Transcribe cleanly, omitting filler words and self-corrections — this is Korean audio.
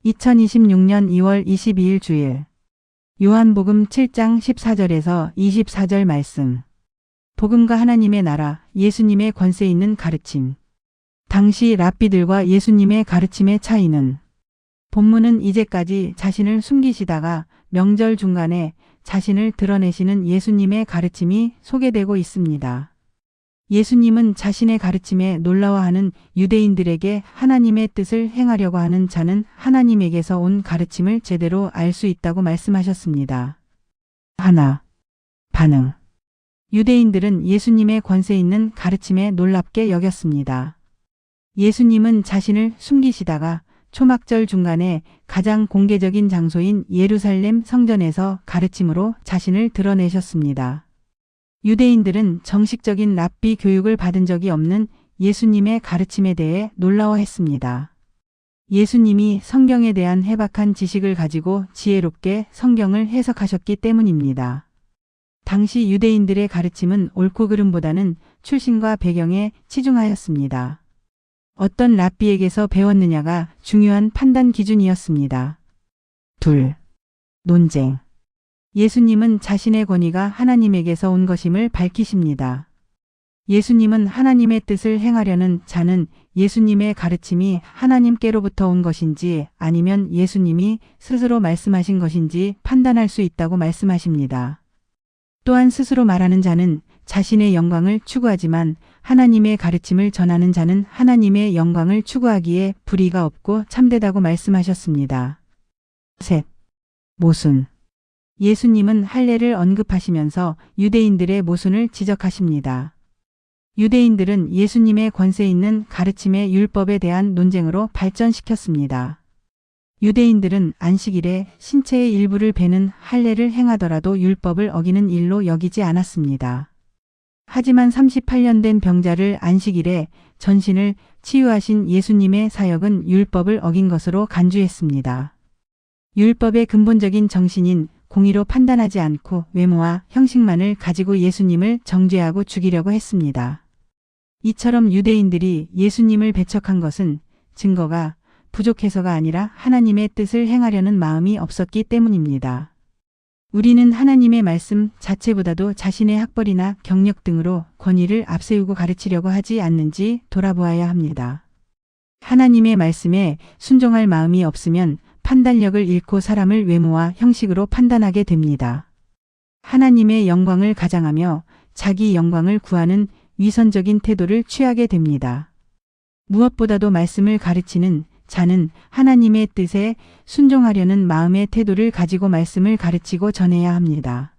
2026년 2월 22일 주일 요한복음 7장 14절에서 24절 말씀. 복음과 하나님의 나라, 예수님의 권세 있는 가르침. 당시 랍비들과 예수님의 가르침의 차이는 본문은 이제까지 자신을 숨기시다가 명절 중간에 자신을 드러내시는 예수님의 가르침이 소개되고 있습니다. 예수님은 자신의 가르침에 놀라워하는 유대인들에게 하나님의 뜻을 행하려고 하는 자는 하나님에게서 온 가르침을 제대로 알 수 있다고 말씀하셨습니다. 하나, 반응. 유대인들은 예수님의 권세 있는 가르침에 놀랍게 여겼습니다. 예수님은 자신을 숨기시다가 초막절 중간에 가장 공개적인 장소인 예루살렘 성전에서 가르침으로 자신을 드러내셨습니다. 유대인들은 정식적인 랍비 교육을 받은 적이 없는 예수님의 가르침에 대해 놀라워했습니다. 예수님이 성경에 대한 해박한 지식을 가지고 지혜롭게 성경을 해석하셨기 때문입니다. 당시 유대인들의 가르침은 옳고 그름보다는 출신과 배경에 치중하였습니다. 어떤 랍비에게서 배웠느냐가 중요한 판단 기준이었습니다. 둘, 논쟁. 예수님은 자신의 권위가 하나님에게서 온 것임을 밝히십니다. 예수님은 하나님의 뜻을 행하려는 자는 예수님의 가르침이 하나님께로부터 온 것인지 아니면 예수님이 스스로 말씀하신 것인지 판단할 수 있다고 말씀하십니다. 또한 스스로 말하는 자는 자신의 영광을 추구하지만 하나님의 가르침을 전하는 자는 하나님의 영광을 추구하기에 불의가 없고 참되다고 말씀하셨습니다. 셋, 모순. 예수님은 할례를 언급하시면서 유대인들의 모순을 지적하십니다. 유대인들은 예수님의 권세 있는 가르침의 율법에 대한 논쟁으로 발전시켰습니다. 유대인들은 안식일에 신체의 일부를 베는 할례를 행하더라도 율법을 어기는 일로 여기지 않았습니다. 하지만 38년 된 병자를 안식일에 전신을 치유하신 예수님의 사역은 율법을 어긴 것으로 간주했습니다. 율법의 근본적인 정신인 공의로 판단하지 않고 외모와 형식만을 가지고 예수님을 정죄하고 죽이려고 했습니다. 이처럼 유대인들이 예수님을 배척한 것은 증거가 부족해서가 아니라 하나님의 뜻을 행하려는 마음이 없었기 때문입니다. 우리는 하나님의 말씀 자체보다도 자신의 학벌이나 경력 등으로 권위를 앞세우고 가르치려고 하지 않는지 돌아보아야 합니다. 하나님의 말씀에 순종할 마음이 없으면 판단력을 잃고 사람을 외모와 형식으로 판단하게 됩니다. 하나님의 영광을 가장하며 자기 영광을 구하는 위선적인 태도를 취하게 됩니다. 무엇보다도 말씀을 가르치는 자는 하나님의 뜻에 순종하려는 마음의 태도를 가지고 말씀을 가르치고 전해야 합니다.